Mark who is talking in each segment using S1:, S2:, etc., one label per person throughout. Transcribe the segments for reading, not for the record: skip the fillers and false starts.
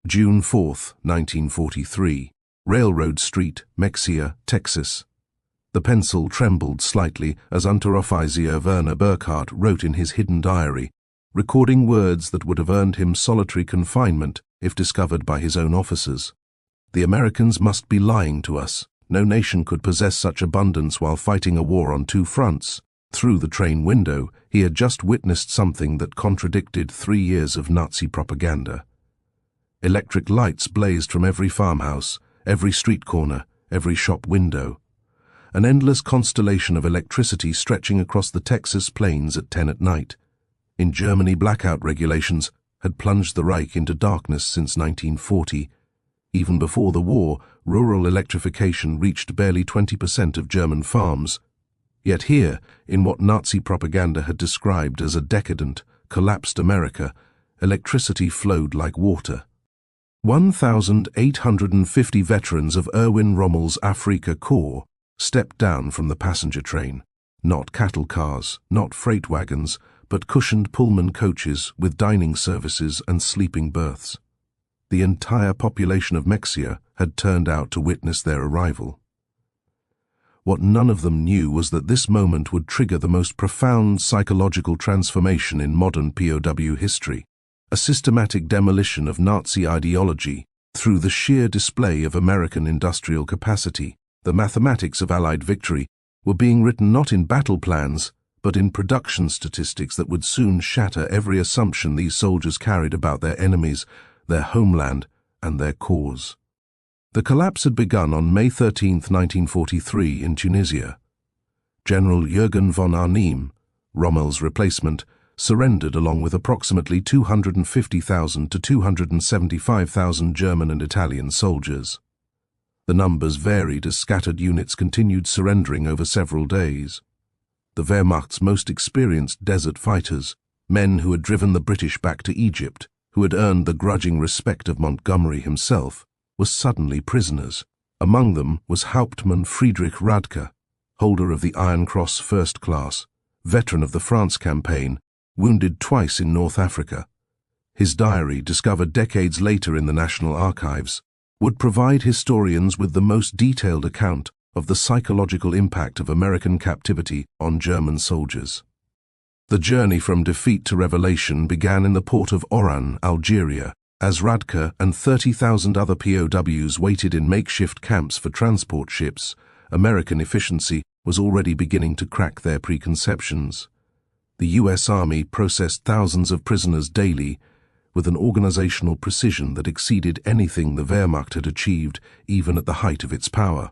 S1: June 4, 1943. Railroad Street, Mexia, Texas. The pencil trembled slightly as Unteroffizier Werner Burkhardt wrote in his hidden diary, recording words that would have earned him solitary confinement if discovered by his own officers. The Americans must be lying to us. No nation could possess such abundance while fighting a war on two fronts. Through the train window, he had just witnessed something that contradicted 3 years of Nazi propaganda. Electric lights blazed from every farmhouse, every street corner, every shop window. An endless constellation of electricity stretching across the Texas plains at 10 at night. In Germany, blackout regulations had plunged the Reich into darkness since 1940. Even before the war, rural electrification reached barely 20% of German farms. Yet here, in what Nazi propaganda had described as a decadent, collapsed America, electricity flowed like water. 1,850 veterans of Erwin Rommel's Afrika Korps stepped down from the passenger train. Not cattle cars, not freight wagons, but cushioned Pullman coaches with dining services and sleeping berths. The entire population of Mexia had turned out to witness their arrival. What none of them knew was that this moment would trigger the most profound psychological transformation in modern POW history, a systematic demolition of Nazi ideology through the sheer display of American industrial capacity. The mathematics of Allied victory were being written not in battle plans, but in production statistics that would soon shatter every assumption these soldiers carried about their enemies, their homeland, and their cause. The collapse had begun on May 13, 1943, in Tunisia. General Jürgen von Arnim, Rommel's replacement, surrendered along with approximately 250,000 to 275,000 German and Italian soldiers. The numbers varied as scattered units continued surrendering over several days. The Wehrmacht's most experienced desert fighters, men who had driven the British back to Egypt, who had earned the grudging respect of Montgomery himself, were suddenly prisoners. Among them was Hauptmann Friedrich Radke, holder of the Iron Cross First Class, veteran of the France campaign, wounded twice in North Africa. His diary, discovered decades later in the National Archives, would provide historians with the most detailed account of the psychological impact of American captivity on German soldiers. The journey from defeat to revelation began in the port of Oran, Algeria, as Radke and 30,000 other POWs waited in makeshift camps for transport ships. American efficiency was already beginning to crack their preconceptions. The U.S. Army processed thousands of prisoners daily, with an organizational precision that exceeded anything the Wehrmacht had achieved even at the height of its power.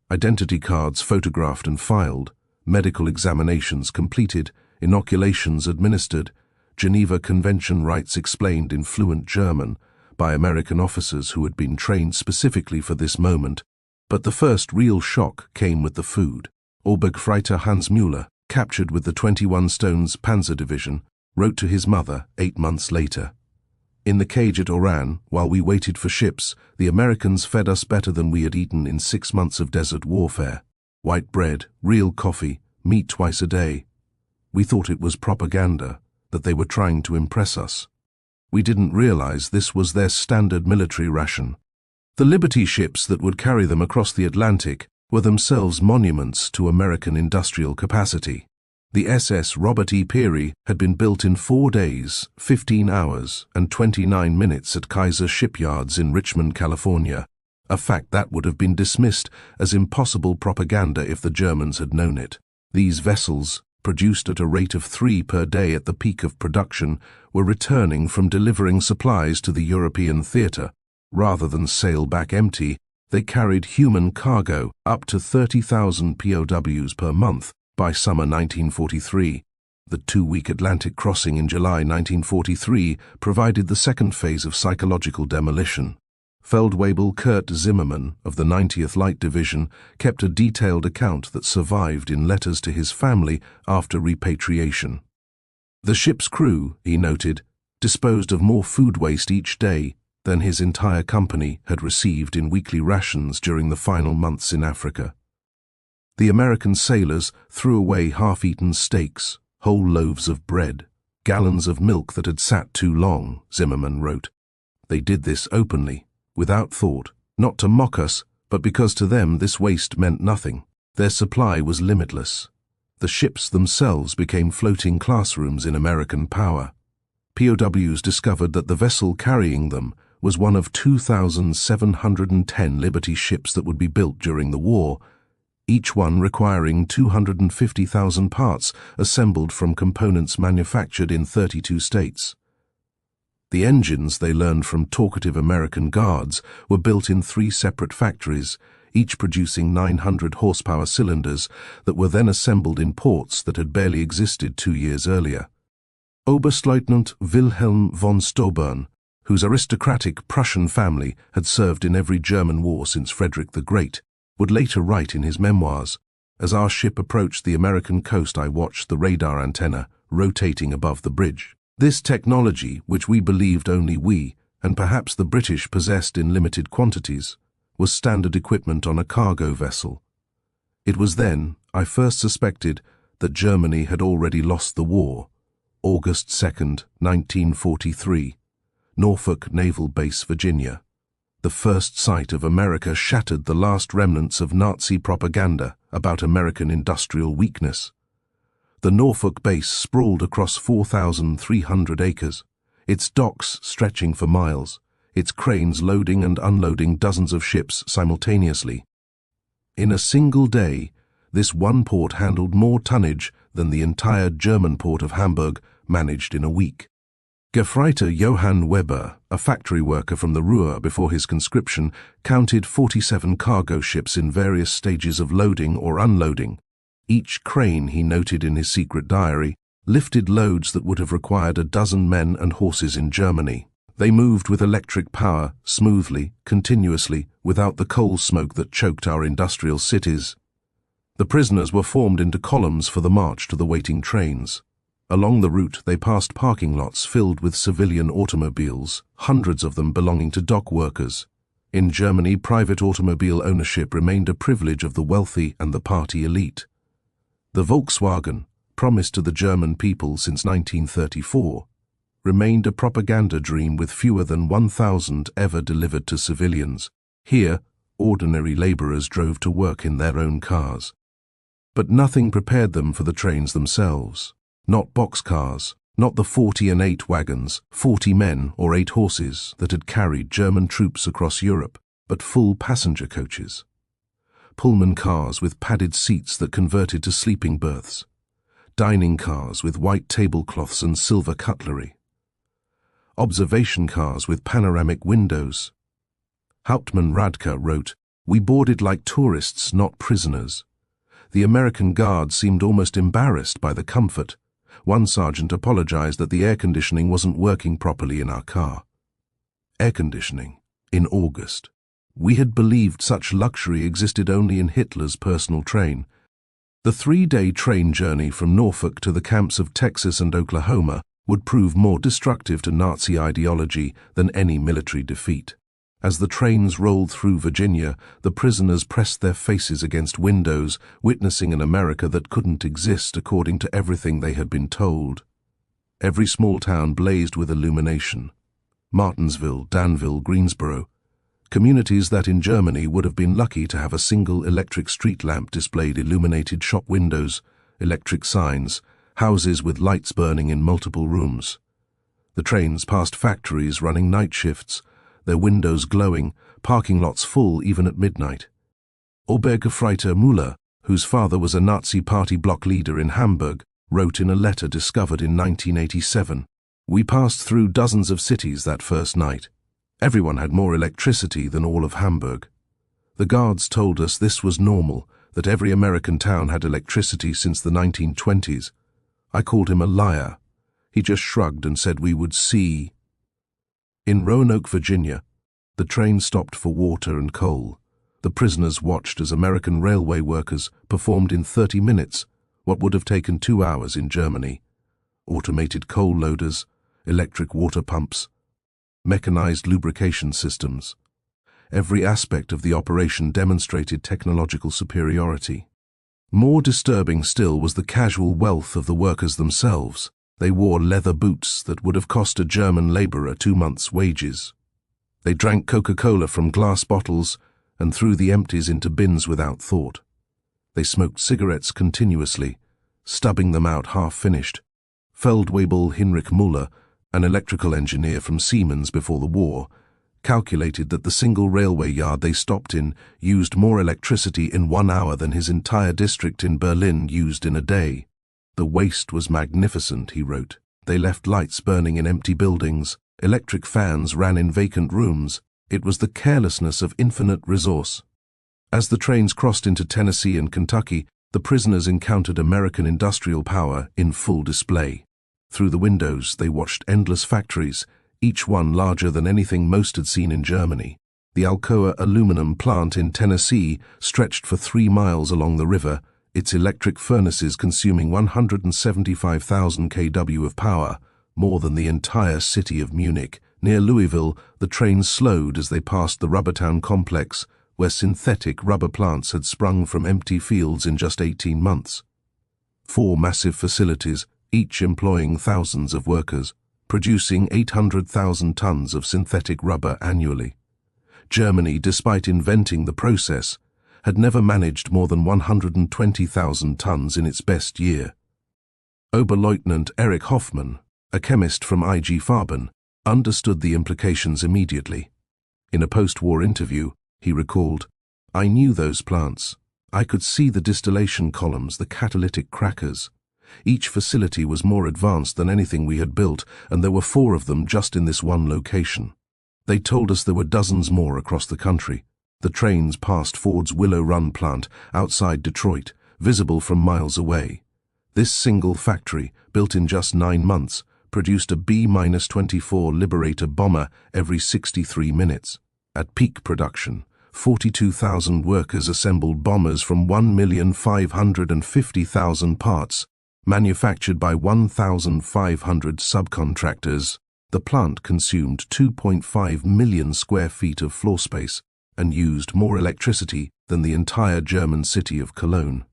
S1: Identity cards photographed and filed, medical examinations completed, inoculations administered, Geneva Convention rights explained in fluent German by American officers who had been trained specifically for this moment. But the first real shock came with the food. Obergefreiter Hans Müller, captured with the 21 Stones Panzer Division, wrote to his mother 8 months later. In the cage at Oran, while we waited for ships, the Americans fed us better than we had eaten in 6 months of desert warfare. White bread, real coffee, meat twice a day. We thought it was propaganda, that they were trying to impress us. We didn't realize this was their standard military ration. The Liberty ships that would carry them across the Atlantic were themselves monuments to American industrial capacity. The SS Robert E. Peary had been built in 4 days, 15 hours, and 29 minutes at Kaiser Shipyards in Richmond, California, a fact that would have been dismissed as impossible propaganda if the Germans had known it. These vessels, produced at a rate of 3 per day at the peak of production, were returning from delivering supplies to the European theater. Rather than sail back empty, they carried human cargo, up to 30,000 POWs per month. By summer 1943, the 2-week Atlantic crossing in July 1943 provided the second phase of psychological demolition. Feldwebel Kurt Zimmermann of the 90th Light Division kept a detailed account that survived in letters to his family after repatriation. The ship's crew, he noted, disposed of more food waste each day than his entire company had received in weekly rations during the final months in Africa. The American sailors threw away half-eaten steaks, whole loaves of bread, gallons of milk that had sat too long, Zimmermann wrote. They did this openly, without thought, not to mock us, but because to them this waste meant nothing. Their supply was limitless. The ships themselves became floating classrooms in American power. POWs discovered that the vessel carrying them was one of 2,710 Liberty ships that would be built during the war, each one requiring 250,000 parts assembled from components manufactured in 32 states. The engines, they learned from talkative American guards, were built in 3 separate factories, each producing 900 horsepower cylinders that were then assembled in ports that had barely existed 2 years earlier. Oberstleutnant Wilhelm von Staubbern, whose aristocratic Prussian family had served in every German war since Frederick the Great, would later write in his memoirs, "As our ship approached the American coast, I watched the radar antenna rotating above the bridge. This technology, which we believed only we, and perhaps the British, possessed in limited quantities, was standard equipment on a cargo vessel. It was then I first suspected that Germany had already lost the war." August 2, 1943, Norfolk Naval Base, Virginia. The first sight of America shattered the last remnants of Nazi propaganda about American industrial weakness. The Norfolk base sprawled across 4,300 acres, its docks stretching for miles, its cranes loading and unloading dozens of ships simultaneously. In a single day, this one port handled more tonnage than the entire German port of Hamburg managed in a week. Gefreiter Johann Weber, a factory worker from the Ruhr before his conscription, counted 47 cargo ships in various stages of loading or unloading. Each crane, he noted in his secret diary, lifted loads that would have required a dozen men and horses in Germany. They moved with electric power, smoothly, continuously, without the coal smoke that choked our industrial cities. The prisoners were formed into columns for the march to the waiting trains. Along the route, they passed parking lots filled with civilian automobiles, hundreds of them belonging to dock workers. In Germany, private automobile ownership remained a privilege of the wealthy and the party elite. The Volkswagen, promised to the German people since 1934, remained a propaganda dream with fewer than 1,000 ever delivered to civilians. Here, ordinary laborers drove to work in their own cars. But nothing prepared them for the trains themselves. Not boxcars, not the 40 and 8 wagons, 40 men or 8 horses that had carried German troops across Europe, but full passenger coaches. Pullman cars with padded seats that converted to sleeping berths. Dining cars with white tablecloths and silver cutlery. Observation cars with panoramic windows. Hauptmann Radke wrote, "We boarded like tourists, not prisoners." The American guard seemed almost embarrassed by the comfort. One sergeant apologized that the air conditioning wasn't working properly in our car. Air conditioning, in August. We had believed such luxury existed only in Hitler's personal train. The 3-day train journey from Norfolk to the camps of Texas and Oklahoma would prove more destructive to Nazi ideology than any military defeat. As the trains rolled through Virginia, the prisoners pressed their faces against windows, witnessing an America that couldn't exist according to everything they had been told. Every small town blazed with illumination. Martinsville, Danville, Greensboro. Communities that in Germany would have been lucky to have a single electric street lamp displayed illuminated shop windows, electric signs, houses with lights burning in multiple rooms. The trains passed factories running night shifts, their windows glowing, parking lots full even at midnight. Obergefreiter Müller, whose father was a Nazi party block leader in Hamburg, wrote in a letter discovered in 1987, "We passed through dozens of cities that first night. Everyone had more electricity than all of Hamburg. The guards told us this was normal, that every American town had electricity since the 1920s. I called him a liar. He just shrugged and said we would see." In Roanoke, Virginia, the train stopped for water and coal. The prisoners watched as American railway workers performed in 30 minutes what would have taken 2 hours in Germany. Automated coal loaders, electric water pumps, mechanized lubrication systems. Every aspect of the operation demonstrated technological superiority. More disturbing still was the casual wealth of the workers themselves. They wore leather boots that would have cost a German laborer 2 months' wages. They drank Coca-Cola from glass bottles and threw the empties into bins without thought. They smoked cigarettes continuously, stubbing them out half-finished. Feldwebel Hinrich Müller, an electrical engineer from Siemens before the war, calculated that the single railway yard they stopped in used more electricity in 1 hour than his entire district in Berlin used in a day. The waste was magnificent, he wrote. They left lights burning in empty buildings, electric fans ran in vacant rooms. It was the carelessness of infinite resource. As the trains crossed into Tennessee and Kentucky, the prisoners encountered American industrial power in full display. Through the windows, they watched endless factories, each one larger than anything most had seen in Germany. The Alcoa aluminum plant in Tennessee stretched for 3 miles along the river, its electric furnaces consuming 175,000 kW of power, more than the entire city of Munich. Near Louisville, the trains slowed as they passed the Rubbertown complex, where synthetic rubber plants had sprung from empty fields in just 18 months. 4 massive facilities, each employing thousands of workers, producing 800,000 tons of synthetic rubber annually. Germany, despite inventing the process, had never managed more than 120,000 tons in its best year. Oberleutnant Erich Hoffmann, a chemist from IG Farben, understood the implications immediately. In a post-war interview, he recalled, "I knew those plants. I could see the distillation columns, the catalytic crackers. Each facility was more advanced than anything we had built, and there were 4 of them just in this one location. They told us there were dozens more across the country." The trains passed Ford's Willow Run plant outside Detroit, visible from miles away. This single factory, built in just 9 months, produced a B-24 Liberator bomber every 63 minutes. At peak production, 42,000 workers assembled bombers from 1,550,000 parts, manufactured by 1,500 subcontractors. The plant consumed 2.5 million square feet of floor space and used more electricity than the entire German city of Cologne.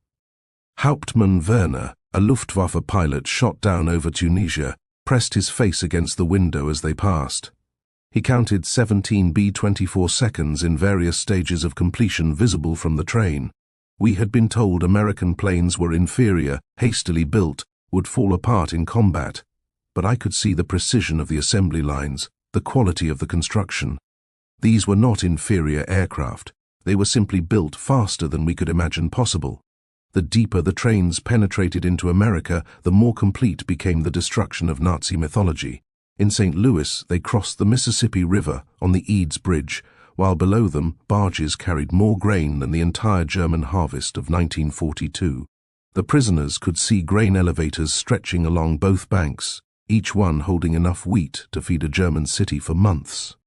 S1: Hauptmann Werner, a Luftwaffe pilot shot down over Tunisia, pressed his face against the window as they passed. He counted 17 B-24 seconds in various stages of completion visible from the train. We had been told American planes were inferior, hastily built, would fall apart in combat. But I could see the precision of the assembly lines, the quality of the construction. These were not inferior aircraft. They were simply built faster than we could imagine possible. The deeper the trains penetrated into America, the more complete became the destruction of Nazi mythology. In St. Louis, they crossed the Mississippi River on the Eads Bridge, while below them barges carried more grain than the entire German harvest of 1942. The prisoners could see grain elevators stretching along both banks, each one holding enough wheat to feed a German city for months.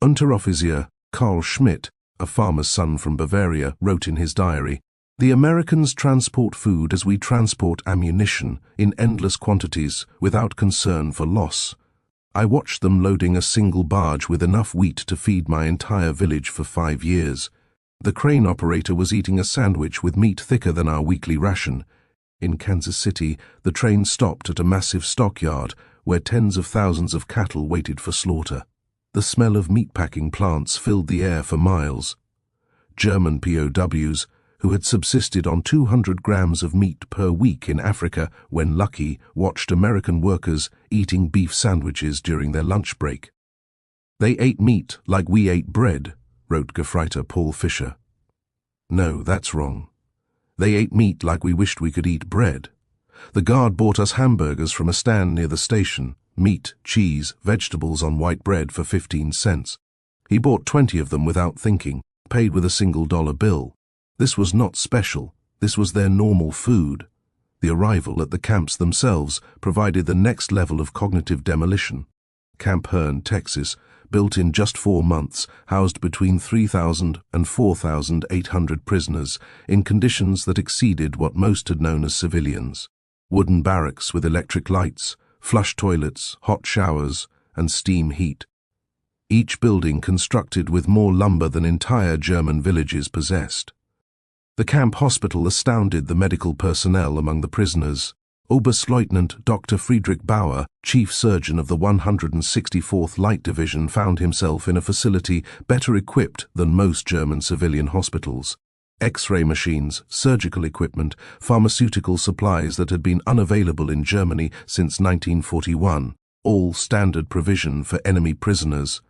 S1: Unteroffizier Karl Schmidt, a farmer's son from Bavaria, wrote in his diary, "The Americans transport food as we transport ammunition, in endless quantities, without concern for loss. I watched them loading a single barge with enough wheat to feed my entire village for 5 years. The crane operator was eating a sandwich with meat thicker than our weekly ration." In Kansas City, the train stopped at a massive stockyard where tens of thousands of cattle waited for slaughter. The smell of meatpacking plants filled the air for miles. German POWs, who had subsisted on 200 grams of meat per week in Africa when lucky, watched American workers eating beef sandwiches during their lunch break. "They ate meat like we ate bread," wrote Gefreiter Paul Fischer. No, that's wrong. They ate meat like we wished we could eat bread. The guard bought us hamburgers from a stand near the station, meat, cheese, vegetables on white bread for 15 cents. He bought 20 of them without thinking, paid with a single dollar bill. This was not special. This was their normal food. The arrival at the camps themselves provided the next level of cognitive demolition. Camp Hearn, Texas, built in just 4 months, housed between 3,000 and 4,800 prisoners in conditions that exceeded what most had known as civilians. Wooden barracks with electric lights, flush toilets, hot showers, and steam heat. Each building constructed with more lumber than entire German villages possessed. The camp hospital astounded the medical personnel among the prisoners. Oberstleutnant Dr. Friedrich Bauer, chief surgeon of the 164th Light Division, found himself in a facility better equipped than most German civilian hospitals. X-ray machines, surgical equipment, pharmaceutical supplies that had been unavailable in Germany since 1941, all standard provision for enemy prisoners.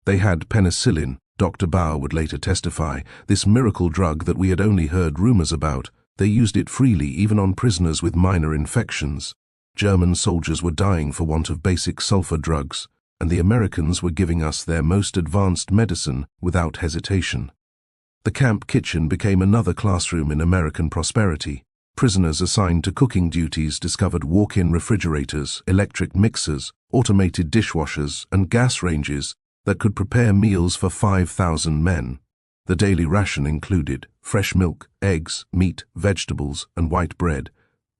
S1: They had penicillin, Dr. Bauer would later testify, this miracle drug that we had only heard rumors about. They used it freely even on prisoners with minor infections. German soldiers were dying for want of basic sulfur drugs, and the Americans were giving us their most advanced medicine without hesitation. The camp kitchen became another classroom in American prosperity. Prisoners assigned to cooking duties discovered walk-in refrigerators, electric mixers, automated dishwashers, and gas ranges that could prepare meals for 5,000 men. The daily ration included fresh milk, eggs, meat, vegetables, and white bread,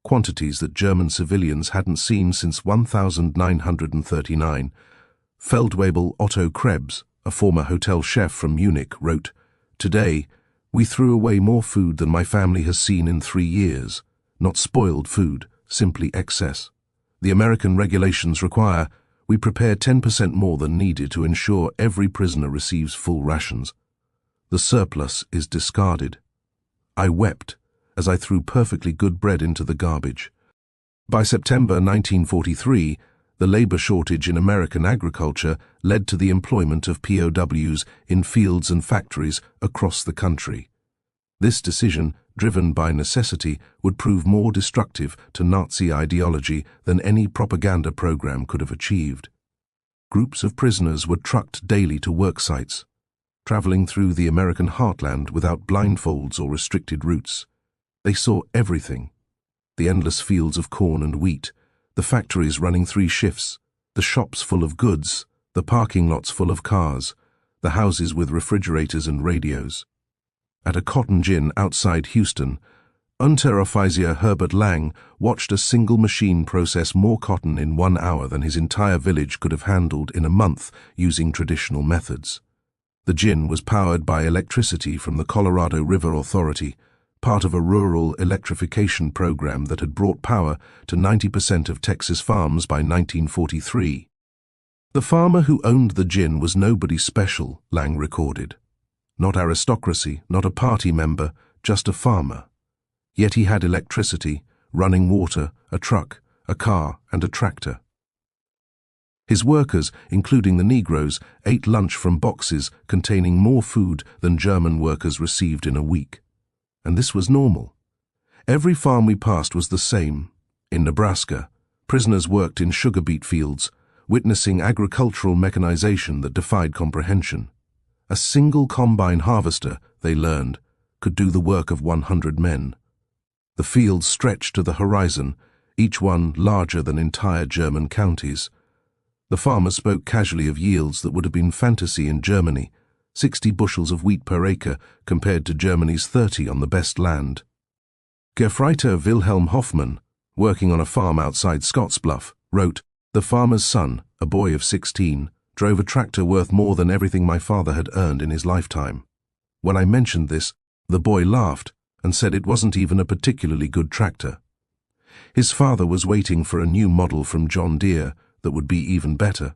S1: quantities that German civilians hadn't seen since 1939. Feldwebel Otto Krebs, a former hotel chef from Munich, wrote, "Today, we threw away more food than my family has seen in 3 years. Not spoiled food, simply excess. The American regulations require we prepare 10% more than needed to ensure every prisoner receives full rations. The surplus is discarded. I wept as I threw perfectly good bread into the garbage." By September 1943, the labor shortage in American agriculture led to the employment of POWs in fields and factories across the country. This decision, driven by necessity, would prove more destructive to Nazi ideology than any propaganda program could have achieved. Groups of prisoners were trucked daily to work sites, traveling through the American heartland without blindfolds or restricted routes. They saw everything: the endless fields of corn and wheat, the factories running 3 shifts, the shops full of goods, the parking lots full of cars, the houses with refrigerators and radios. At a cotton gin outside Houston, Unteroffizier Herbert Lang watched a single machine process more cotton in 1 hour than his entire village could have handled in a month using traditional methods. The gin was powered by electricity from the Colorado River Authority, part of a rural electrification program that had brought power to 90% of Texas farms by 1943. The farmer who owned the gin was nobody special, Lang recorded. Not aristocracy, not a party member, just a farmer. Yet he had electricity, running water, a truck, a car, and a tractor. His workers, including the Negroes, ate lunch from boxes containing more food than German workers received in a week. And this was normal. Every farm we passed was the same. In Nebraska, prisoners worked in sugar beet fields, witnessing agricultural mechanization that defied comprehension. A single combine harvester, they learned, could do the work of 100 men. The fields stretched to the horizon, each one larger than entire German counties. The farmers spoke casually of yields that would have been fantasy in Germany, 60 bushels of wheat per acre compared to Germany's 30 on the best land. Gefreiter Wilhelm Hoffmann, working on a farm outside Scottsbluff, wrote, "The farmer's son, a boy of 16, drove a tractor worth more than everything my father had earned in his lifetime. When I mentioned this, the boy laughed and said it wasn't even a particularly good tractor. His father was waiting for a new model from John Deere that would be even better."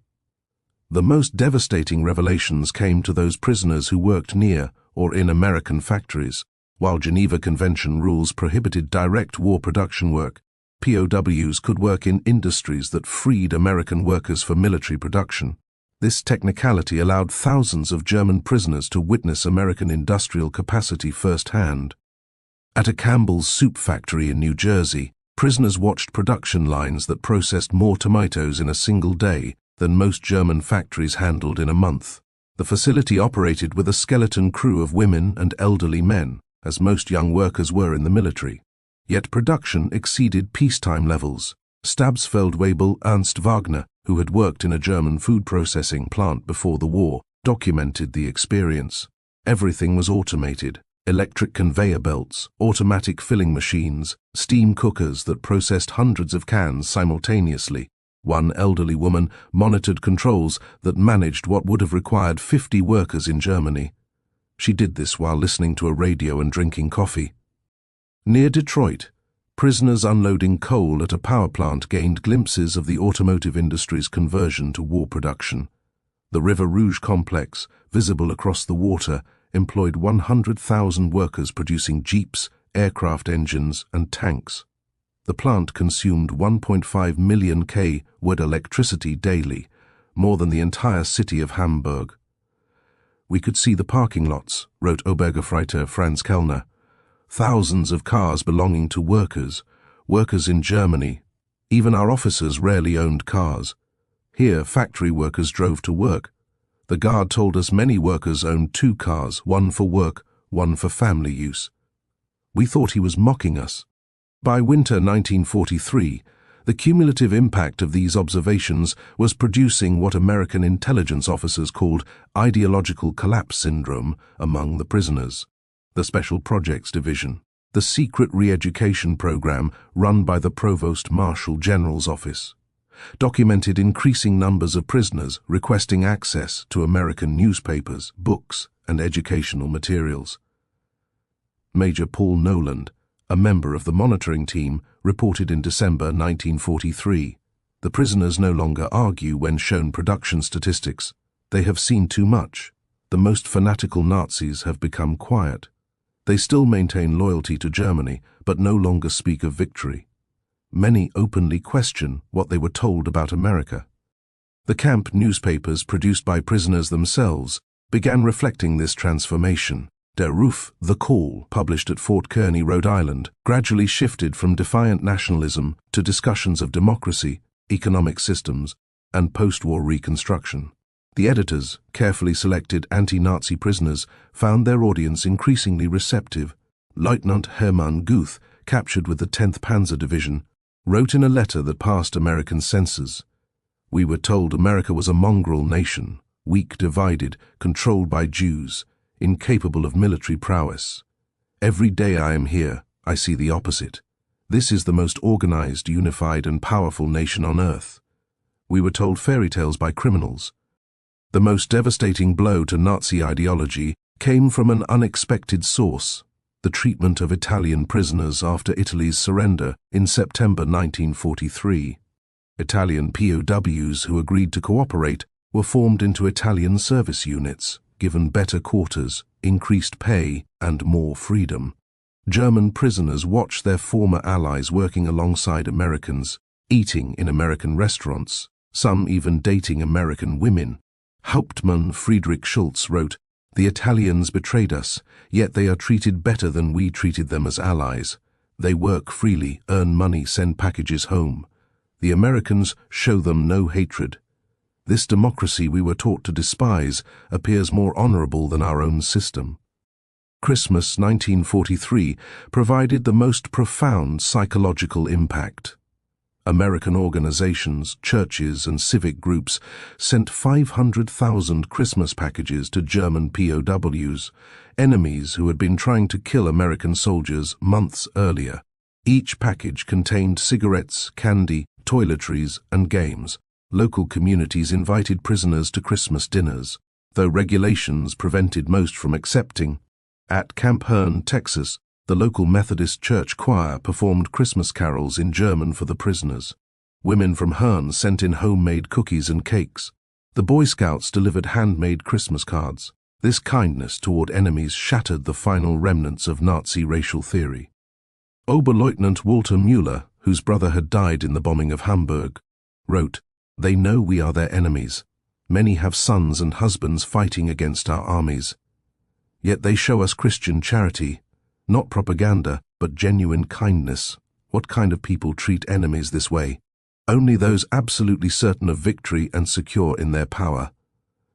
S1: The most devastating revelations came to those prisoners who worked near or in American factories. While Geneva Convention rules prohibited direct war production work, POWs could work in industries that freed American workers for military production. This technicality allowed thousands of German prisoners to witness American industrial capacity firsthand. At a Campbell's soup factory in New Jersey, prisoners watched production lines that processed more tomatoes in a single day than most German factories handled in a month. The facility operated with a skeleton crew of women and elderly men, as most young workers were in the military. Yet production exceeded peacetime levels. Stabsfeldwebel Ernst Wagner, who had worked in a German food processing plant before the war, documented the experience. Everything was automated. Electric conveyor belts, automatic filling machines, steam cookers that processed hundreds of cans simultaneously. One elderly woman monitored controls that managed what would have required 50 workers in Germany. She did this while listening to a radio and drinking coffee. Near Detroit, Prisoners unloading coal at a power plant gained glimpses of the automotive industry's conversion to war production. The River Rouge complex, visible across the water, employed 100,000 workers producing jeeps, aircraft engines, and tanks. The plant consumed 1.5 million kW electricity daily, more than the entire city of Hamburg. "We could see the parking lots," wrote Obergefreiter Franz Kellner. "Thousands of cars belonging to workers in Germany. Even our officers rarely owned cars. Here, factory workers drove to work. The guard told us many workers owned 2 cars, one for work, one for family use. We thought he was mocking us." By winter 1943, the cumulative impact of these observations was producing what American intelligence officers called ideological collapse syndrome among the prisoners. The Special Projects Division, the secret re-education program run by the Provost Marshal General's office, documented increasing numbers of prisoners requesting access to American newspapers, books, and educational materials. Major Paul Noland, a member of the monitoring team, reported in December 1943, "The prisoners no longer argue when shown production statistics. They have seen too much. The most fanatical Nazis have become quiet. They still maintain loyalty to Germany, but no longer speak of victory. Many openly question what they were told about America." The camp newspapers produced by prisoners themselves began reflecting this transformation. Der Ruf, The Call, published at Fort Kearny, Rhode Island, gradually shifted from defiant nationalism to discussions of democracy, economic systems, and post-war reconstruction. The editors, carefully selected anti-Nazi prisoners, found their audience increasingly receptive. Lieutenant Hermann Guth, captured with the 10th Panzer Division, wrote in a letter that passed American censors, "We were told America was a mongrel nation, weak, divided, controlled by Jews, incapable of military prowess. Every day I am here, I see the opposite. This is the most organized, unified, and powerful nation on earth. We were told fairy tales by criminals." The most devastating blow to Nazi ideology came from an unexpected source: the treatment of Italian prisoners after Italy's surrender in September 1943. Italian POWs who agreed to cooperate were formed into Italian service units, given better quarters, increased pay, and more freedom. German prisoners watched their former allies working alongside Americans, eating in American restaurants, some even dating American women. Hauptmann Friedrich Schulz wrote, "The Italians betrayed us, yet they are treated better than we treated them as allies. They work freely, earn money, send packages home. The Americans show them no hatred. This democracy we were taught to despise appears more honorable than our own system." Christmas 1943 provided the most profound psychological impact. American organizations, churches, and civic groups sent 500,000 Christmas packages to German POWs, enemies who had been trying to kill American soldiers months earlier. Each package contained cigarettes, candy, toiletries, and games. Local communities invited prisoners to Christmas dinners, though regulations prevented most from accepting. At Camp Hearn, Texas, the local Methodist church choir performed Christmas carols in German for the prisoners. Women from Hearn sent in homemade cookies and cakes. The Boy Scouts delivered handmade Christmas cards. This kindness toward enemies shattered the final remnants of Nazi racial theory. Oberleutnant Walter Müller, whose brother had died in the bombing of Hamburg, wrote, "They know we are their enemies. Many have sons and husbands fighting against our armies. Yet they show us Christian charity, not propaganda, but genuine kindness. What kind of people treat enemies this way? Only those absolutely certain of victory and secure in their power."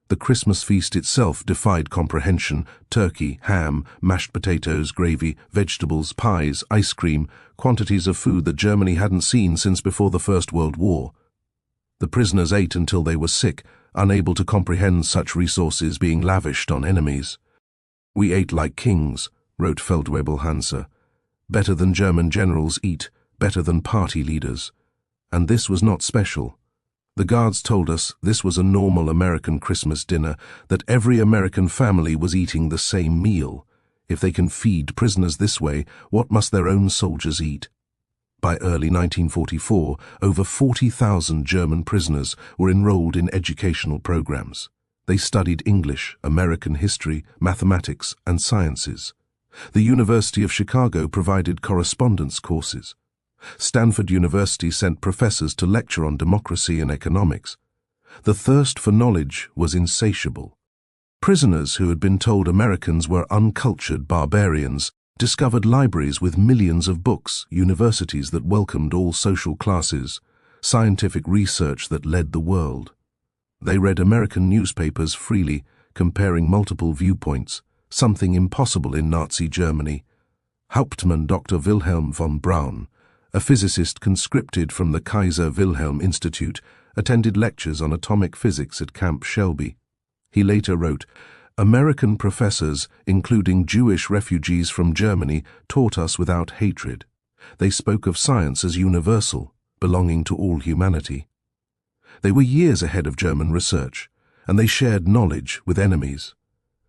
S1: The Christmas feast itself defied comprehension: turkey, ham, mashed potatoes, gravy, vegetables, pies, ice cream, quantities of food that Germany hadn't seen since before the First World War. The prisoners ate until they were sick, unable to comprehend such resources being lavished on enemies. "We ate like kings," wrote Feldwebel Hansa. "Better than German generals eat, better than party leaders. And this was not special. The guards told us this was a normal American Christmas dinner, that every American family was eating the same meal. If they can feed prisoners this way, what must their own soldiers eat?" By early 1944, over 40,000 German prisoners were enrolled in educational programs. They studied English, American history, mathematics, and sciences. The University of Chicago provided correspondence courses. Stanford University sent professors to lecture on democracy and economics. The thirst for knowledge was insatiable. Prisoners who had been told Americans were uncultured barbarians discovered libraries with millions of books, universities that welcomed all social classes, scientific research that led the world. They read American newspapers freely, comparing multiple viewpoints, something impossible in Nazi Germany. Hauptmann Dr. Wilhelm von Braun, a physicist conscripted from the Kaiser Wilhelm Institute, attended lectures on atomic physics at Camp Shelby. He later wrote, "American professors, including Jewish refugees from Germany, taught us without hatred. They spoke of science as universal, belonging to all humanity. They were years ahead of German research, and they shared knowledge with enemies.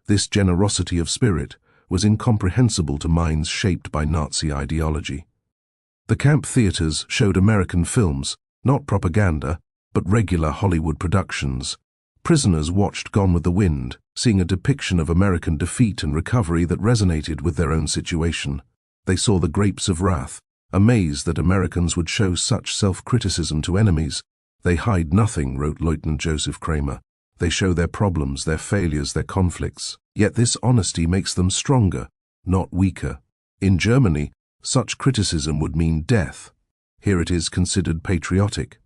S1: This generosity of spirit was incomprehensible to minds shaped by Nazi ideology." The camp theaters showed American films, not propaganda, but regular Hollywood productions. Prisoners watched Gone with the Wind, seeing a depiction of American defeat and recovery that resonated with their own situation. They saw The Grapes of Wrath, amazed that Americans would show such self-criticism to enemies. "They hide nothing," wrote Lieutenant Joseph Kramer. "They show their problems, their failures, their conflicts. Yet this honesty makes them stronger, not weaker." In Germany, such criticism would mean death. Here it is considered patriotic.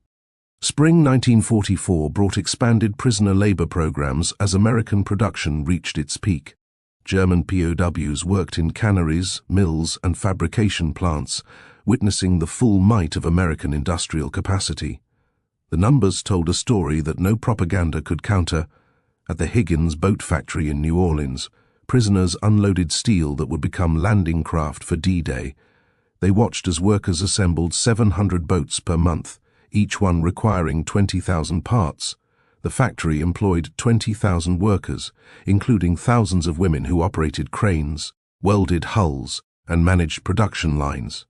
S1: Spring 1944 brought expanded prisoner labor programs as American production reached its peak. German POWs worked in canneries, mills, and fabrication plants, witnessing the full might of American industrial capacity. The numbers told a story that no propaganda could counter. At the Higgins boat factory in New Orleans, prisoners unloaded steel that would become landing craft for D-Day. They watched as workers assembled 700 boats per month, each one requiring 20,000 parts. The factory employed 20,000 workers, including thousands of women who operated cranes, welded hulls, and managed production lines.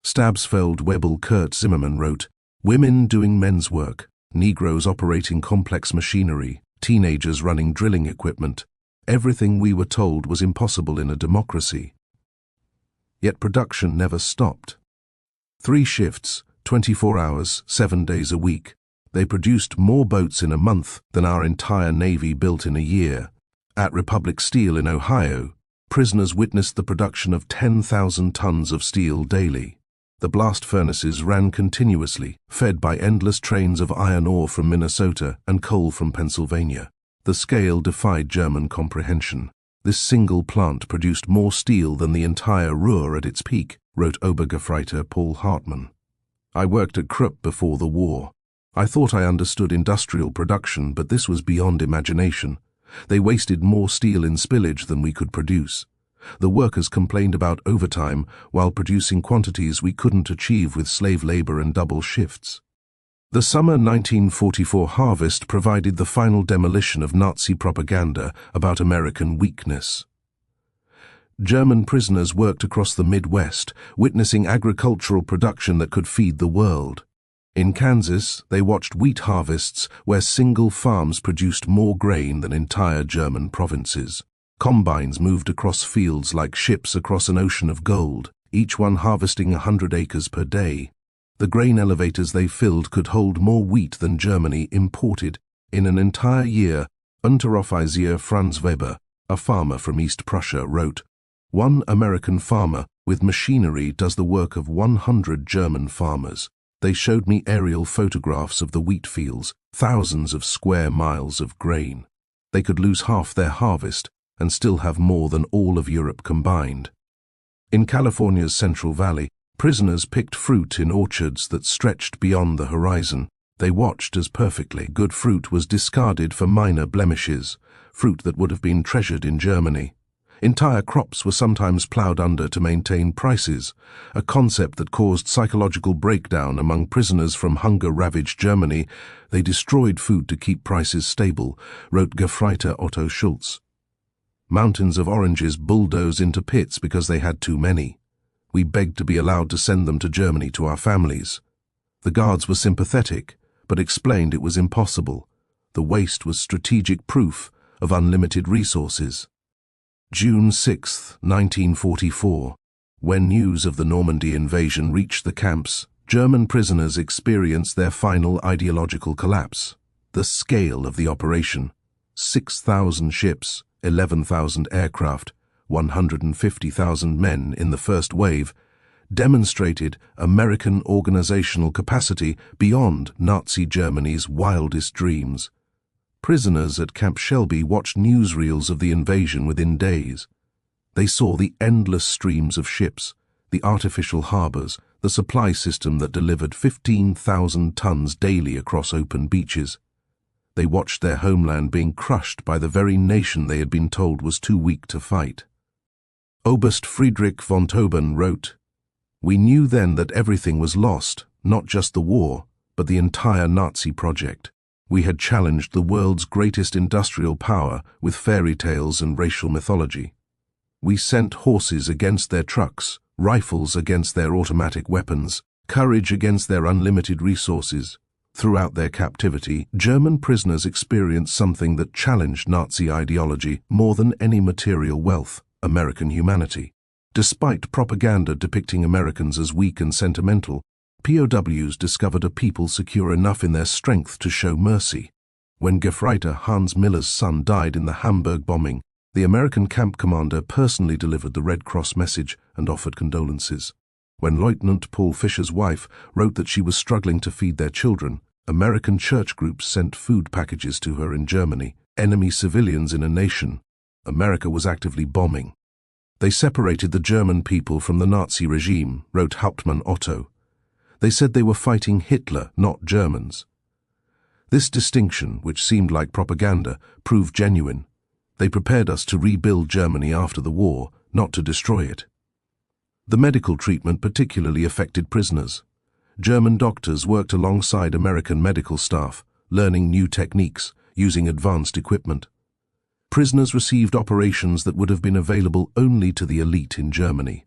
S1: Stabsfeld Webel Kurt Zimmermann wrote, "Women doing men's work, Negroes operating complex machinery, teenagers running drilling equipment. Everything we were told was impossible in a democracy." Yet production never stopped. 3 shifts, 24 hours, 7 days a week. They produced more boats in a month than our entire Navy built in a year. At Republic Steel in Ohio, prisoners witnessed the production of 10,000 tons of steel daily. The blast furnaces ran continuously, fed by endless trains of iron ore from Minnesota and coal from Pennsylvania. The scale defied German comprehension. "This single plant produced more steel than the entire Ruhr at its peak," wrote Obergefreiter Paul Hartmann. "I worked at Krupp before the war. I thought I understood industrial production, but this was beyond imagination. They wasted more steel in spillage than we could produce. The workers complained about overtime while producing quantities we couldn't achieve with slave labor and double shifts." The summer 1944 harvest provided the final demolition of Nazi propaganda about American weakness. German prisoners worked across the Midwest, witnessing agricultural production that could feed the world. In Kansas, they watched wheat harvests where single farms produced more grain than entire German provinces. Combines moved across fields like ships across an ocean of gold, each one harvesting 100 acres per day. The grain elevators they filled could hold more wheat than Germany imported. In an entire year, Unteroffizier Franz Weber, a farmer from East Prussia, wrote, "One American farmer with machinery does the work of 100 German farmers. They showed me aerial photographs of the wheat fields, thousands of square miles of grain. They could lose half their harvest and still have more than all of Europe combined." In California's Central Valley, prisoners picked fruit in orchards that stretched beyond the horizon. They watched as perfectly good fruit was discarded for minor blemishes, fruit that would have been treasured in Germany. Entire crops were sometimes plowed under to maintain prices, a concept that caused psychological breakdown among prisoners from hunger-ravaged Germany. "They destroyed food to keep prices stable," wrote Gefreiter Otto Schulz. "Mountains of oranges bulldozed into pits because they had too many. We begged to be allowed to send them to Germany to our families. The guards were sympathetic, but explained it was impossible. The waste was strategic proof of unlimited resources. June 6, 1944. When news of the Normandy invasion reached the camps, German prisoners experienced their final ideological collapse. The scale of the operation: 6,000 ships, 11,000 aircraft, 150,000 men in the first wave, demonstrated American organizational capacity beyond Nazi Germany's wildest dreams. Prisoners at Camp Shelby watched newsreels of the invasion within days. They saw the endless streams of ships, the artificial harbors, the supply system that delivered 15,000 tons daily across open beaches. They watched their homeland being crushed by the very nation they had been told was too weak to fight. Oberst Friedrich von Tauben wrote, "We knew then that everything was lost, not just the war, but the entire Nazi project. We had challenged the world's greatest industrial power with fairy tales and racial mythology. We sent horses against their trucks, rifles against their automatic weapons, courage against their unlimited resources." Throughout their captivity, German prisoners experienced something that challenged Nazi ideology more than any material wealth: American humanity. Despite propaganda depicting Americans as weak and sentimental, POWs discovered a people secure enough in their strength to show mercy. When Gefreiter Hans Miller's son died in the Hamburg bombing, the American camp commander personally delivered the Red Cross message and offered condolences. When Lieutenant Paul Fischer's wife wrote that she was struggling to feed their children, American church groups sent food packages to her in Germany. Enemy civilians in a nation America was actively bombing. They separated the German people from the Nazi regime, wrote Hauptmann Otto. They said they were fighting Hitler, not Germans. This distinction, which seemed like propaganda, proved genuine. They prepared us to rebuild Germany after the war, not to destroy it. The medical treatment particularly affected prisoners. German doctors worked alongside American medical staff, learning new techniques, using advanced equipment. Prisoners received operations that would have been available only to the elite in Germany.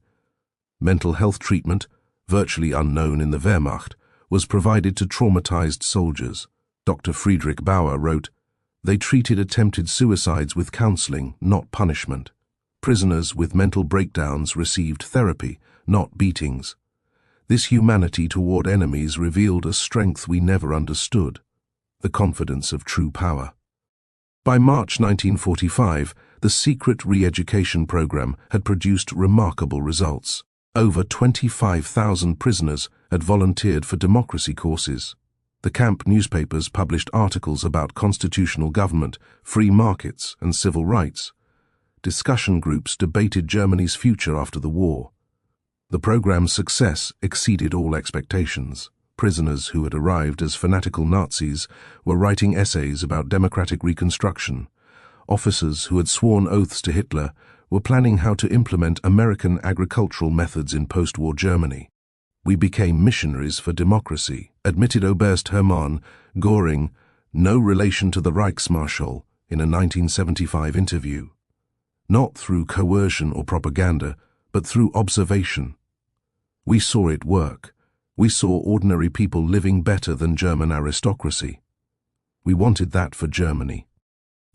S1: Mental health treatment, virtually unknown in the Wehrmacht, was provided to traumatized soldiers. Dr. Friedrich Bauer wrote, "They treated attempted suicides with counseling, not punishment. Prisoners with mental breakdowns received therapy, not beatings. This humanity toward enemies revealed a strength we never understood, the confidence of true power." By March 1945, the secret re-education program had produced remarkable results. Over 25,000 prisoners had volunteered for democracy courses. The camp newspapers published articles about constitutional government, free markets, and civil rights. Discussion groups debated Germany's future after the war. The program's success exceeded all expectations. Prisoners who had arrived as fanatical Nazis were writing essays about democratic reconstruction. Officers who had sworn oaths to Hitler were planning how to implement American agricultural methods in post-war Germany. "We became missionaries for democracy," admitted Oberst Hermann Göring, no relation to the Reichsmarschall, in a 1975 interview. Not through coercion or propaganda, but through observation. "We saw it work. We saw ordinary people living better than German aristocracy. We wanted that for Germany."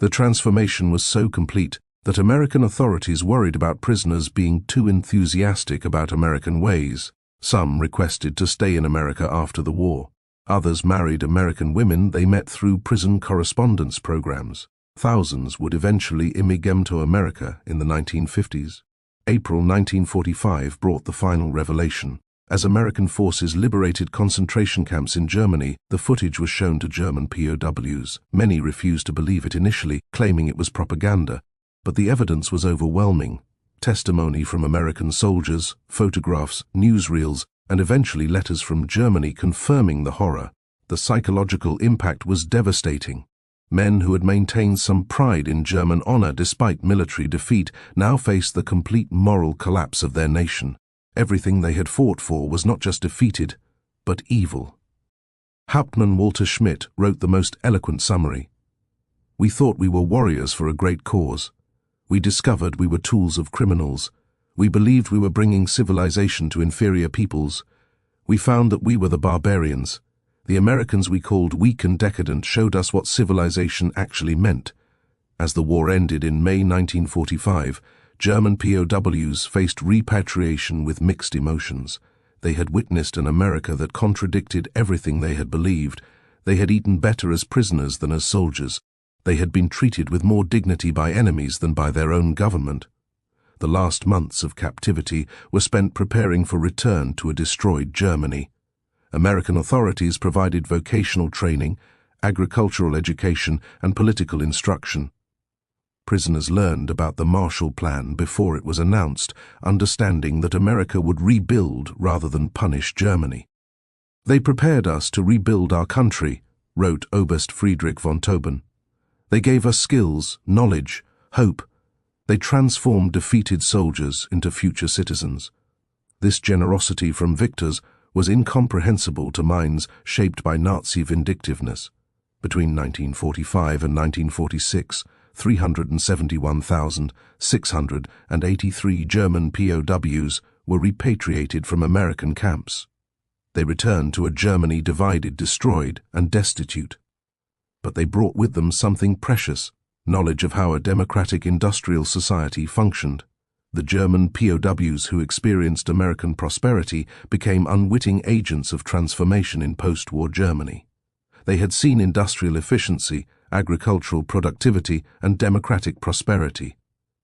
S1: The transformation was so complete that American authorities worried about prisoners being too enthusiastic about American ways. Some requested to stay in America after the war. Others married American women they met through prison correspondence programs. Thousands would eventually immigrate to America in the 1950s. April 1945 brought the final revelation. As American forces liberated concentration camps in Germany, the footage was shown to German POWs. Many refused to believe it initially, claiming it was propaganda, but the evidence was overwhelming. Testimony from American soldiers, photographs, newsreels, and eventually letters from Germany confirming the horror. The psychological impact was devastating. Men who had maintained some pride in German honor despite military defeat now faced the complete moral collapse of their nation. Everything they had fought for was not just defeated, but evil. Hauptmann Walter Schmidt wrote the most eloquent summary. "We thought we were warriors for a great cause. We discovered we were tools of criminals. We believed we were bringing civilization to inferior peoples. We found that we were the barbarians. The Americans we called weak and decadent showed us what civilization actually meant. As the war ended in May 1945, German POWs faced repatriation with mixed emotions. They had witnessed an America that contradicted everything they had believed. They had eaten better as prisoners than as soldiers. They had been treated with more dignity by enemies than by their own government. The last months of captivity were spent preparing for return to a destroyed Germany. American authorities provided vocational training, agricultural education, and political instruction. Prisoners learned about the Marshall Plan before it was announced, understanding that America would rebuild rather than punish Germany. They prepared us to rebuild our country, wrote Oberst Friedrich von Tauben. They gave us skills, knowledge, hope. They transformed defeated soldiers into future citizens. This generosity from victors was incomprehensible to minds shaped by Nazi vindictiveness. Between 1945 and 1946, 371,683 German POWs were repatriated from American camps. They returned to a Germany divided, destroyed, and destitute. But they brought with them something precious, knowledge of how a democratic industrial society functioned. The German POWs who experienced American prosperity became unwitting agents of transformation in post-war Germany. They had seen industrial efficiency, agricultural productivity, and democratic prosperity.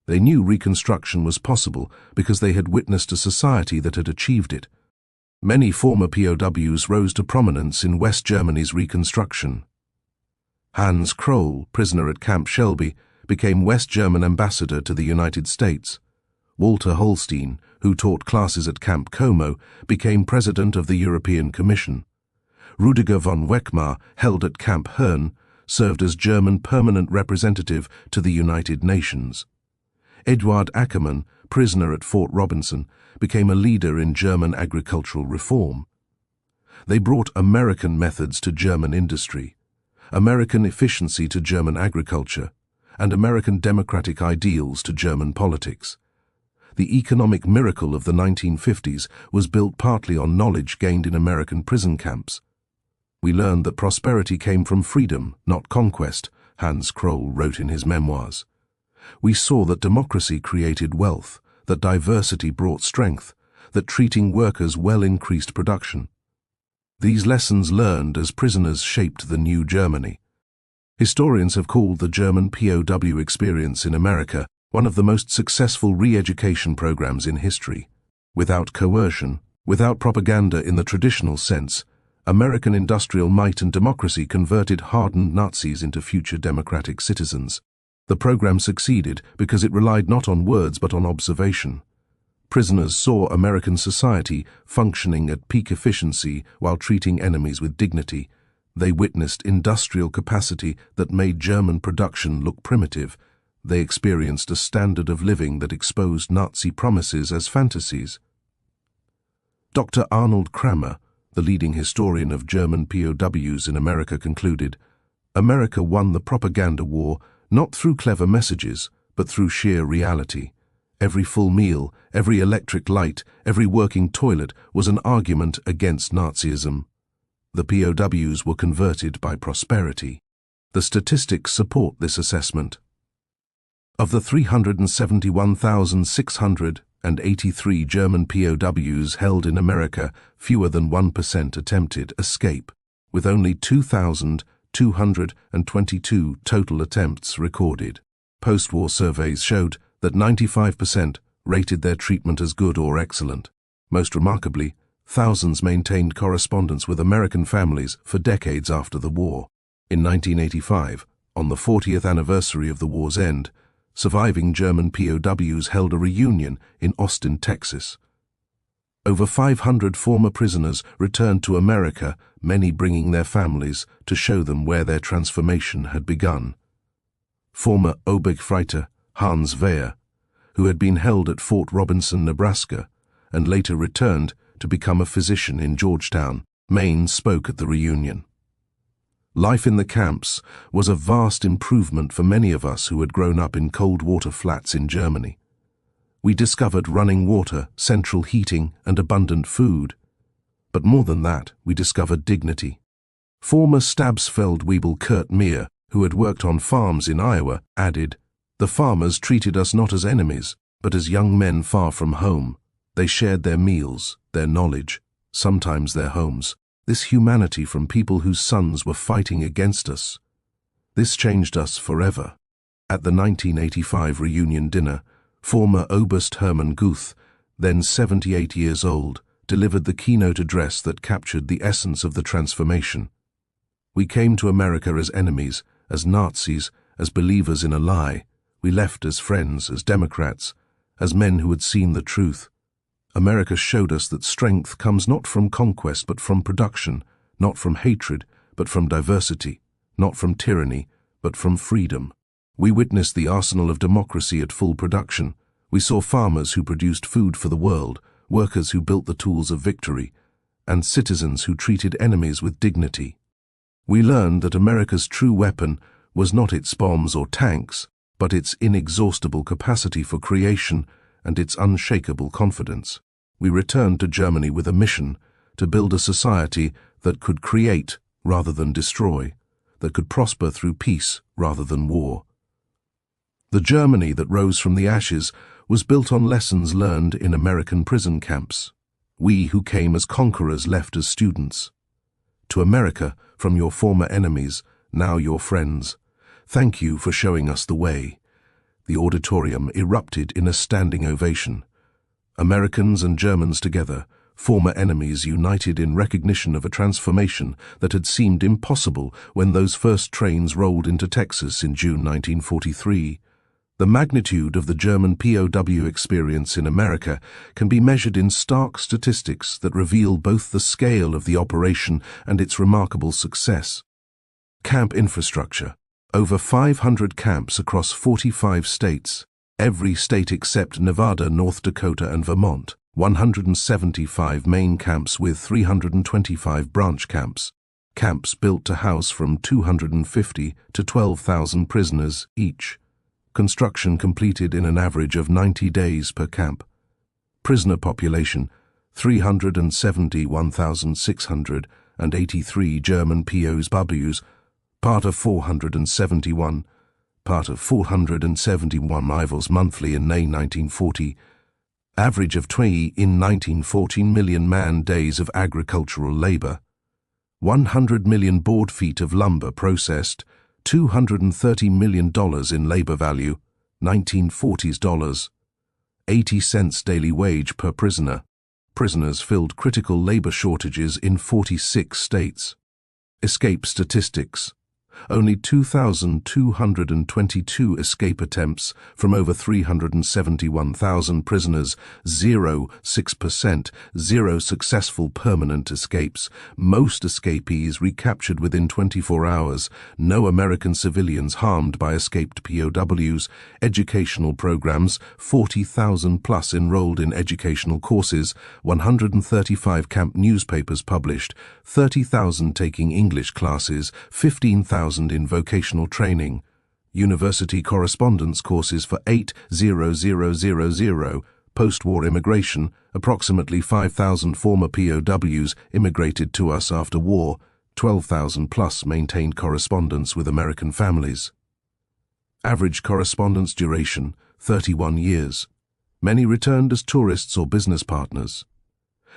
S1: They knew Reconstruction was possible because they had witnessed a society that had achieved it. Many former POWs rose to prominence in West Germany's Reconstruction. Hans Kroll, prisoner at Camp Shelby, became West German ambassador to the United States. Walter Hallstein, who taught classes at Camp Como, became president of the European Commission. Rüdiger von Weckmar, held at Camp Herne, served as German permanent representative to the United Nations. Eduard Ackermann, prisoner at Fort Robinson, became a leader in German agricultural reform. They brought American methods to German industry, American efficiency to German agriculture, and American democratic ideals to German politics. The economic miracle of the 1950s was built partly on knowledge gained in American prison camps. We learned that prosperity came from freedom, not conquest, Hans Kroll wrote in his memoirs. We saw that democracy created wealth, that diversity brought strength, that treating workers well increased production. These lessons learned as prisoners shaped the new Germany. Historians have called the German POW experience in America one of the most successful re-education programs in history. Without coercion, without propaganda in the traditional sense, American industrial might and democracy converted hardened Nazis into future democratic citizens. The program succeeded because it relied not on words but on observation. Prisoners saw American society functioning at peak efficiency while treating enemies with dignity. They witnessed industrial capacity that made German production look primitive. They experienced a standard of living that exposed Nazi promises as fantasies. Dr. Arnold Kramer, the leading historian of German POWs in America, concluded, "America won the propaganda war not through clever messages, but through sheer reality. Every full meal, every electric light, every working toilet was an argument against Nazism. The POWs were converted by prosperity." The statistics support this assessment. Of the 371,683 German POWs held in America, fewer than 1% attempted escape, with only 2,222 total attempts recorded. Post-war surveys showed that 95% rated their treatment as good or excellent. Most remarkably, thousands maintained correspondence with American families for decades after the war. In 1985, on the 40th anniversary of the war's end, surviving German POWs held a reunion in Austin, Texas. Over 500 former prisoners returned to America, many bringing their families to show them where their transformation had begun. Former Obergefreiter Hans Wehr, who had been held at Fort Robinson, Nebraska, and later returned to become a physician in Georgetown, Maine, spoke at the reunion. Life in the camps was a vast improvement for many of us who had grown up in cold water flats in Germany. We discovered running water, central heating, and abundant food. But more than that, we discovered dignity. Former Stabsfeldwebel Kurt Meir, who had worked on farms in Iowa, added, "The farmers treated us not as enemies, but as young men far from home. They shared their meals, their knowledge, sometimes their homes. This humanity from people whose sons were fighting against us. This changed us forever." At the 1985 reunion dinner, former Oberst Hermann Guth, then 78 years old, delivered the keynote address that captured the essence of the transformation. "We came to America as enemies, as Nazis, as believers in a lie. We left as friends, as Democrats, as men who had seen the truth. America showed us that strength comes not from conquest but from production, not from hatred but from diversity, not from tyranny but from freedom. We witnessed the arsenal of democracy at full production. We saw farmers who produced food for the world, workers who built the tools of victory, and citizens who treated enemies with dignity. We learned that America's true weapon was not its bombs or tanks, but its inexhaustible capacity for creation and its unshakable confidence. We returned to Germany with a mission to build a society that could create rather than destroy, that could prosper through peace rather than war. The Germany that rose from the ashes was built on lessons learned in American prison camps. We who came as conquerors left as students. To America, from your former enemies, now your friends, thank you for showing us the way. The auditorium erupted in a standing ovation. Americans and Germans together, former enemies united in recognition of a transformation that had seemed impossible when those first trains rolled into Texas in June 1943. The magnitude of the German POW experience in America can be measured in stark statistics that reveal both the scale of the operation and its remarkable success. Camp infrastructure. Over 500 camps across 45 states, every state except Nevada, North Dakota, and Vermont, 175 main camps with 325 branch camps. Camps built to house from 250 to 12,000 prisoners each. Construction completed in an average of 90 days per camp. Prisoner population, 371,683 German POWs, part of 471 rivals monthly in May 1940, average of 20 in 1914 million man-days of agricultural labor, 100 million board feet of lumber processed, $230 million in labor value, 1940s dollars, 80 cents daily wage per prisoner. Prisoners filled critical labor shortages in 46 states. Escape statistics. Only 2,222 escape attempts from over 371,000 prisoners, 0.6%, 0 successful permanent escapes. Most escapees recaptured within 24 hours, no American civilians harmed by escaped POWs. Educational programs, 40,000 plus enrolled in educational courses, 135 camp newspapers published, 30,000 taking English classes, 15,000 in vocational training, university correspondence courses for 8,000, post-war immigration, approximately 5,000 former POWs immigrated to us after war, 12,000 plus maintained correspondence with American families. Average correspondence duration, 31 years. Many returned as tourists or business partners.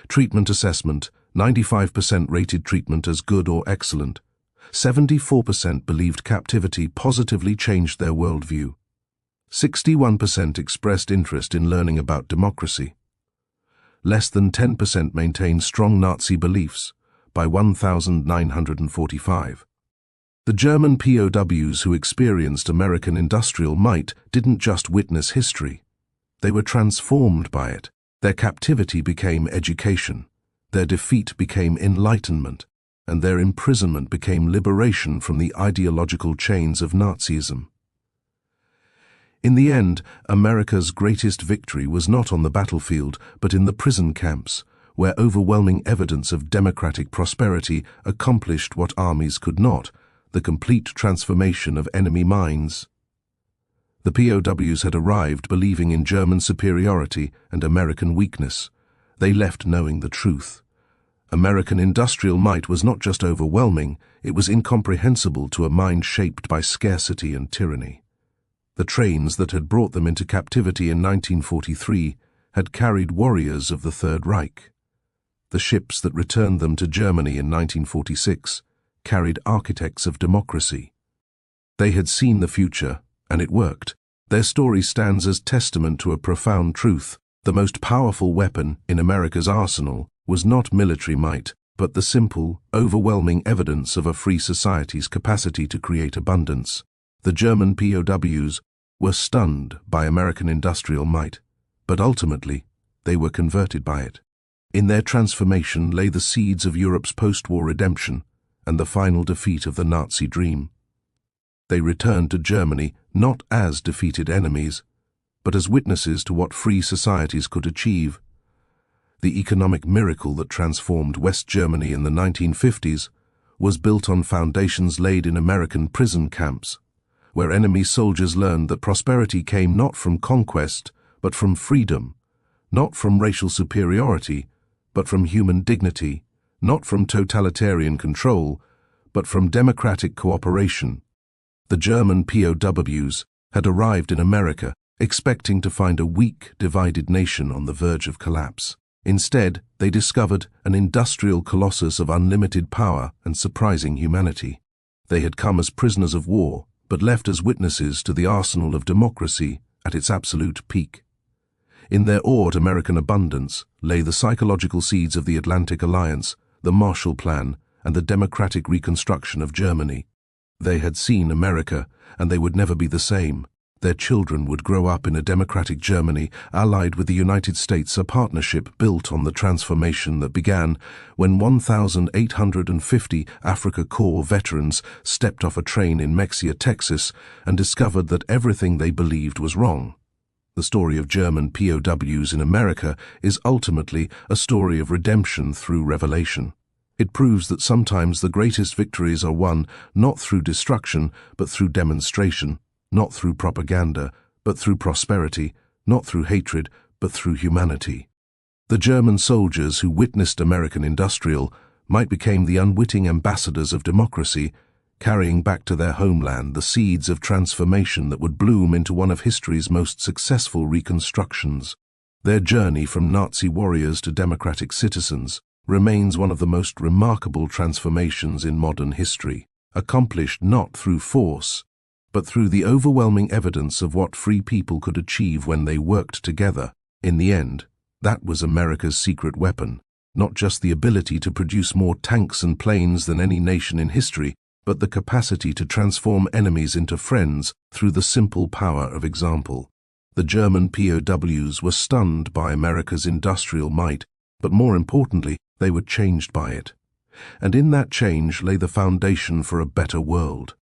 S1: Treatment assessment, 95% rated treatment as good or excellent. 74% believed captivity positively changed their worldview. 61% expressed interest in learning about democracy. Less than 10% maintained strong Nazi beliefs, by 1,945. The German POWs who experienced American industrial might didn't just witness history. They were transformed by it. Their captivity became education. Their defeat became enlightenment. And their imprisonment became liberation from the ideological chains of Nazism. In the end, America's greatest victory was not on the battlefield, but in the prison camps, where overwhelming evidence of democratic prosperity accomplished what armies could not, the complete transformation of enemy minds. The POWs had arrived believing in German superiority and American weakness. They left knowing the truth. American industrial might was not just overwhelming, it was incomprehensible to a mind shaped by scarcity and tyranny. The trains that had brought them into captivity in 1943 had carried warriors of the Third Reich. The ships that returned them to Germany in 1946 carried architects of democracy. They had seen the future, and it worked. Their story stands as testament to a profound truth. The most powerful weapon in America's arsenal was not military might, but the simple, overwhelming evidence of a free society's capacity to create abundance. The German POWs were stunned by American industrial might, but ultimately they were converted by it. In their transformation lay the seeds of Europe's post-war redemption and the final defeat of the Nazi dream. They returned to Germany not as defeated enemies, but as witnesses to what free societies could achieve. The economic miracle that transformed West Germany in the 1950s was built on foundations laid in American prison camps, where enemy soldiers learned that prosperity came not from conquest, but from freedom, not from racial superiority, but from human dignity, not from totalitarian control, but from democratic cooperation. The German POWs had arrived in America expecting to find a weak, divided nation on the verge of collapse. Instead, they discovered an industrial colossus of unlimited power and surprising humanity. They had come as prisoners of war, but left as witnesses to the arsenal of democracy at its absolute peak. In their awed American abundance lay the psychological seeds of the Atlantic Alliance, the Marshall Plan, and the democratic reconstruction of Germany. They had seen America, and they would never be the same. Their children would grow up in a democratic Germany, allied with the United States, a partnership built on the transformation that began when 1,850 Africa Corps veterans stepped off a train in Mexia, Texas, and discovered that everything they believed was wrong. The story of German POWs in America is ultimately a story of redemption through revelation. It proves that sometimes the greatest victories are won not through destruction, but through demonstration, not through propaganda, but through prosperity, not through hatred, but through humanity. The German soldiers who witnessed American industrial might become the unwitting ambassadors of democracy, carrying back to their homeland the seeds of transformation that would bloom into one of history's most successful reconstructions. Their journey from Nazi warriors to democratic citizens remains one of the most remarkable transformations in modern history, accomplished not through force, but through the overwhelming evidence of what free people could achieve when they worked together. In the end, that was America's secret weapon, not just the ability to produce more tanks and planes than any nation in history, but the capacity to transform enemies into friends through the simple power of example. The German POWs were stunned by America's industrial might, but more importantly, they were changed by it. And in that change lay the foundation for a better world.